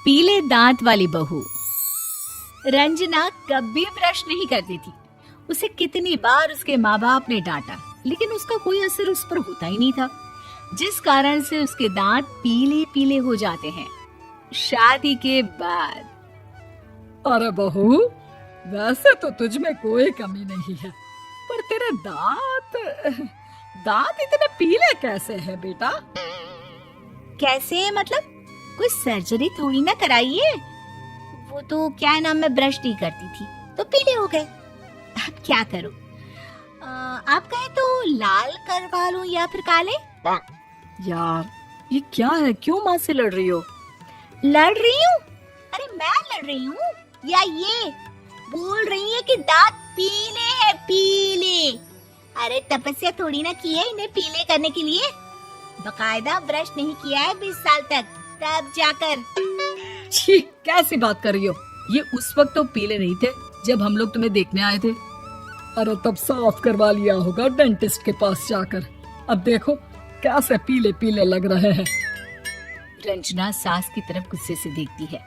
पीले दांत वाली बहू। रंजना कभी ब्रश नहीं करती थी। उसे कितनी बार उसके माँ बाप ने डांटा, लेकिन उसका कोई असर उस पर होता ही नहीं था, जिस कारण से उसके दांत पीले पीले हो जाते हैं। शादी के बाद अरे बहू, वैसे तो तुझ में कोई कमी नहीं है, पर तेरे दांत इतने पीले कैसे हैं बेटा? कैसे मतलब? कोई सर्जरी थोड़ी ना कराइए। वो तो क्या नाम, मैं ब्रश नहीं करती थी तो पीले हो गए। अब क्या करूं? आप कहें तो लाल करवा लूं या फिर काले? यार ये क्या है, क्यों माँ से लड़ रही हो? लड़ रही हूँ? अरे मैं लड़ रही हूँ या ये बोल रही है कि दांत पीले हैं, पीले। अरे तपस्या थोड़ी ना की है इन्हें पीले करने के लिए। बकायदा ब्रश नहीं किया है 20 साल तक, तब जाकर। छी, कैसी बात कर रही हो? ये उस वक्त तो पीले नहीं थे जब हम लोग तुम्हें देखने आए थे। अरे तब साफ करवा लिया होगा डेंटिस्ट के पास जाकर। अब देखो कैसे पीले पीले लग रहे हैं। रंजना सास की तरफ गुस्से से देखती है।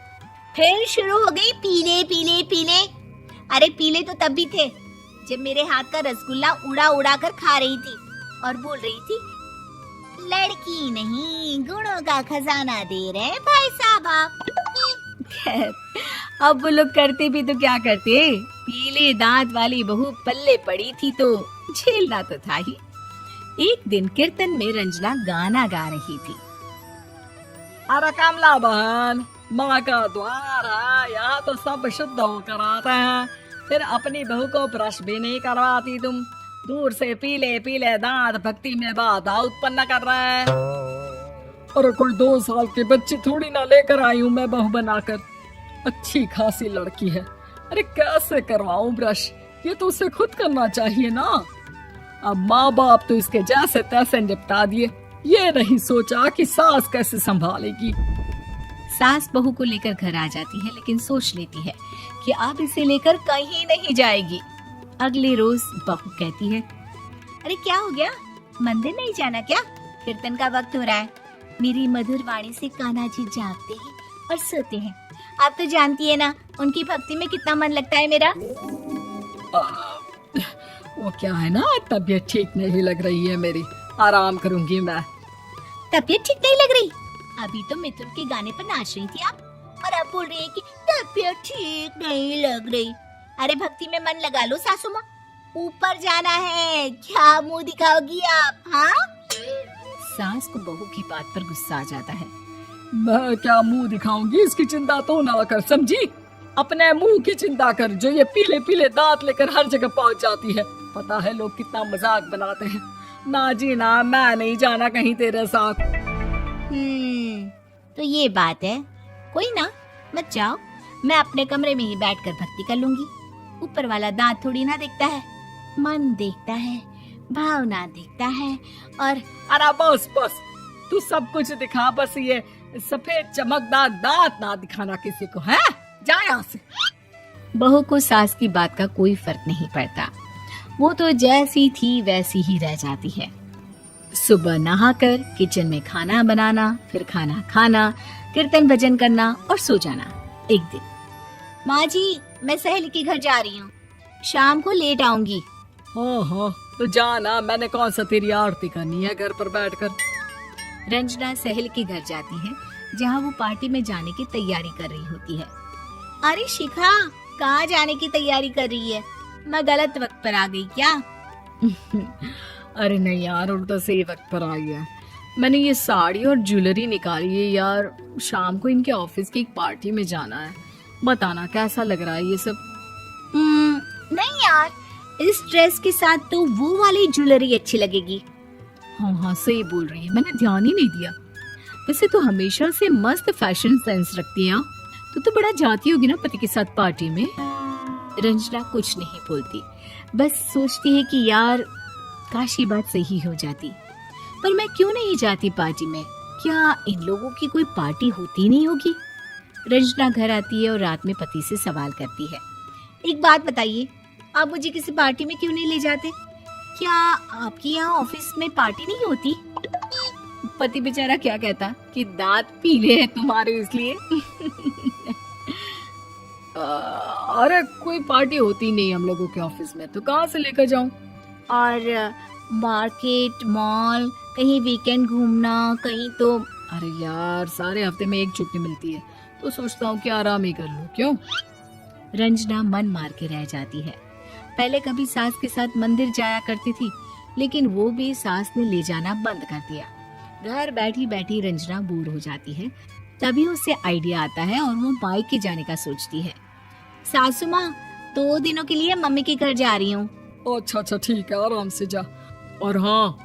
फिर शुरू हो गई पीले पीले पीले। अरे पीले तो तब भी थे जब मेरे हाथ का रसगुल्ला उड़ा उड़ा कर खा रही थी और बोल रही थी, लड़की नहीं गुणों का खजाना दे रहे हैं भाई साहब आप। खैर, अब वो लोग करते भी तो क्या करते, पीले दांत वाली बहू पल्ले पड़ी थी तो झेलना तो था ही। एक दिन कीर्तन में रंजना गाना गा रही थी। अरे कमला बहन, माँ का द्वार है, यहाँ तो सब शुद्ध होकर आते हैं, फिर अपनी बहू को ब्रश भी नहीं करवाती तुम। दूर से पीले पीले दांत भक्ति में बाधा उत्पन्न कर रहे हैं। अरे कोई 2 साल के बच्ची थोड़ी ना लेकर आई हूँ मैं बहू बनाकर। अच्छी खासी लड़की है, अरे कैसे करवाऊं ब्रश? ये तो उसे खुद करना चाहिए ना। अब माँ बाप तो इसके जैसे तैसे निपटा दिए, ये नहीं सोचा कि सास कैसे संभालेगी। सास बहू को लेकर घर आ जाती है, लेकिन सोच लेती है कि अब इसे लेकर कहीं नहीं जाएगी। अगले रोज बहू कहती है, अरे क्या हो गया, मंदिर नहीं जाना क्या? कीर्तन का वक्त हो रहा है। मेरी मधुर वाणी से कान्हा जी जागते हैं और सोते हैं। आप तो जानती है ना उनकी भक्ति में कितना मन लगता है मेरा। वो क्या है ना, तबीयत ठीक नहीं लग रही है मेरी, आराम करूंगी मैं। तबीयत ठीक नहीं लग रही? अभी तो मिथुन के गाने पर नाच रही थी आप, और अब बोल रही है कि तबीयत ठीक नहीं लग रही। अरे भक्ति में मन लगा लो सासू माँ, ऊपर जाना है, क्या मुंह दिखाओगी आप? हाँ? सास को बहू की बात पर गुस्सा आ जाता है। मैं क्या मुंह दिखाऊंगी, इसकी चिंता तो ना कर, समझी? अपने मुंह की चिंता कर, जो ये पीले पीले दांत लेकर हर जगह पहुंच जाती है। पता है लोग कितना मजाक बनाते हैं। ना जी ना, मैं नहीं जाना कहीं तेरे साथ। तो ये बात है, कोई ना, मत जाओ, मैं अपने कमरे में ही बैठकर भक्ति कर लूंगी। ऊपर वाला दांत थोड़ी ना देखता है, मन देखता है, भावना देखता है। और अरे बस बस, तू सब कुछ दिखा, बस ये सफेद चमकदार दांत ना दिखाना किसी को, है? जा यहाँ से। बहू को सास की बात का कोई फर्क नहीं पड़ता, वो तो जैसी थी वैसी ही रह जाती है। सुबह नहाकर किचन में खाना बनाना, फिर खाना खाना, कीर्तन भजन करना और सो जाना। एक दिन, माँ जी मैं सहेली के घर जा रही हूँ, शाम को लेट आऊंगी। हाँ, तो जाना, मैंने कौन सा तेरी आरती करनी है घर पर बैठकर। रंजना सहेली के घर जाती है, जहाँ वो पार्टी में जाने की तैयारी कर रही होती है। अरे शिखा, कहाँ जाने की तैयारी कर रही है? मैं गलत वक्त पर आ गई क्या? अरे नहीं यार, उल्टा सही वक्त पर आई है। मैंने ये साड़ी और ज्वेलरी निकाली है यार, शाम को इनके ऑफिस की एक पार्टी में जाना है। बताना कैसा लग रहा है ये सब? नहीं यार, इस ड्रेस के साथ तो वो वाली ज्वेलरी अच्छी लगेगी। हाँ, सही बोल रही है, मैंने ध्यान ही नहीं दिया। वैसे तो हमेशा से मस्त फैशन सेंस रखती है। तो बड़ा जाती होगी ना पति के साथ पार्टी में। रंजना कुछ नहीं बोलती, बस सोचती है कि यार काश ये बात सही हो जाती, पर मैं क्यों नहीं जाती पार्टी में? क्या इन लोगों की कोई पार्टी होती नहीं होगी? रंजना घर आती है और रात में पति से सवाल करती है, एक बात बताइए, आप मुझे किसी पार्टी में क्यों नहीं ले जाते? क्या आपकी यहाँ ऑफिस में पार्टी नहीं होती? पति बेचारा क्या कहता कि दांत पीले हैं तुम्हारे इसलिए। अरे कोई पार्टी होती नहीं हम लोगों के ऑफिस में, तो कहाँ से लेकर जाऊं? और मार्केट, मॉल, कहीं वीकेंड घूमना, कहीं तो। अरे यार सारे हफ्ते में एक छुट्टी मिलती है, तो सोचता हूँ कि आराम ही कर लूं। क्यों? रंजना मन मार के रह जाती है। पहले कभी सास के साथ मंदिर जाया करती थी, लेकिन वो भी सास ने ले जाना बंद कर दिया। घर बैठी बैठी रंजना बोर हो जाती है। तभी उसे आइडिया आता है और वो मायके जाने का सोचती है। सासू माँ, 2 दिनों के लिए मम्मी के घर जा रही हूँ। अच्छा अच्छा ठीक है, आराम से जा। और हाँ,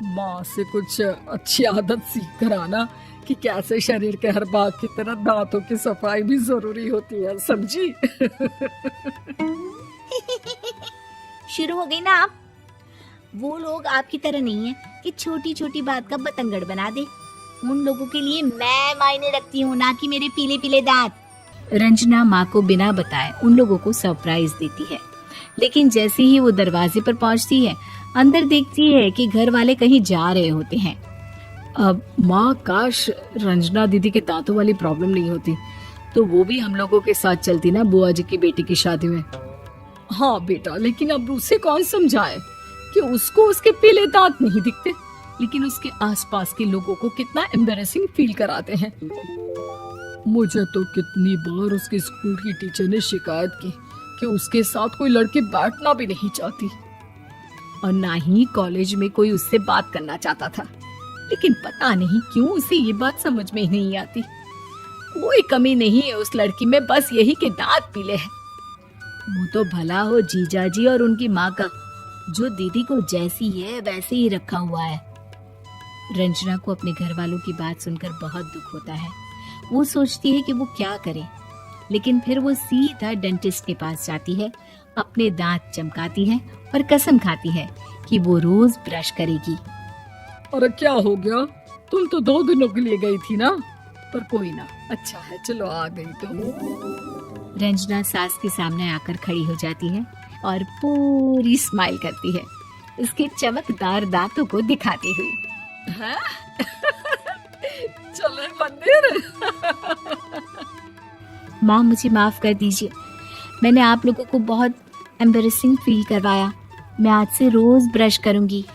माँ से कुछ अच्छी आदत सीख कर आना कि कैसे शरीर के हर भाग की तरह दांतों की सफाई भी जरूरी होती है, समझी? शुरू हो गई ना आप। वो लोग आपकी तरह नहीं है कि छोटी छोटी बात का बतंगड़ बना दे। उन लोगों के लिए मैं मायने रखती हूँ, ना कि मेरे पीले पीले दांत। रंजना माँ को बिना बताए उन लोगों को सरप्राइज देती है, लेकिन जैसे ही वो दरवाजे पर पहुंचती है, अंदर देखती है कि घर वाले कहीं जा रहे होते हैं। अब माँ, काश रंजना दीदी के दांतों वाली प्रॉब्लम नहीं होती, तो वो भी हम लोगों के साथ चलती ना बुआ जी की बेटी की शादी में। हाँ बेटा, लेकिन अब उसे कौन समझाए कि उसको उसके पीले दांत नहीं दिखते, लेकिन उसके आसपास के लोगों को कितना एम्बैरेसिंग फील कराते हैं। मुझे तो कितनी बार उसके स्कूल की टीचर ने शिकायत की कि उसके साथ कोई लड़की बैठना भी नहीं चाहती, और ना ही कॉलेज में कोई उससे बात करना चाहता था। लेकिन पता नहीं क्यों उसे ये बात समझ में ही नहीं आती। कोई कमी नहीं है उस लड़की में, बस यही कि दांत पीले हैं। वो तो भला हो जीजा जी और उनकी माँ का, जो दीदी को जैसी है वैसे ही रखा हुआ है। रंजना को अपने घर वालों की बात सुनकर बहुत दुख होता है। वो सोचती है कि वो क्या करे, लेकिन फिर वो सीधा डेंटिस्ट के पास जाती है, अपने दांत चमकाती है और कसम खाती है कि वो रोज ब्रश करेगी। अरे क्या हो गया? तुम तो 2 दिनों के लिए गई थी ना, पर कोई ना, अच्छा है, चलो आ गई तो। रंजना सास के सामने आकर खड़ी हो जाती है और पूरी स्माइल करती है, उसके चमकदार दांतों को दिखाती हुई। चले मंदिर। माँ, मुझे माफ कर दीजिए, मैंने आप लोगों को बहुत एम्बैरेसिंग फील करवाया। मैं आज से रोज ब्रश करूंगी।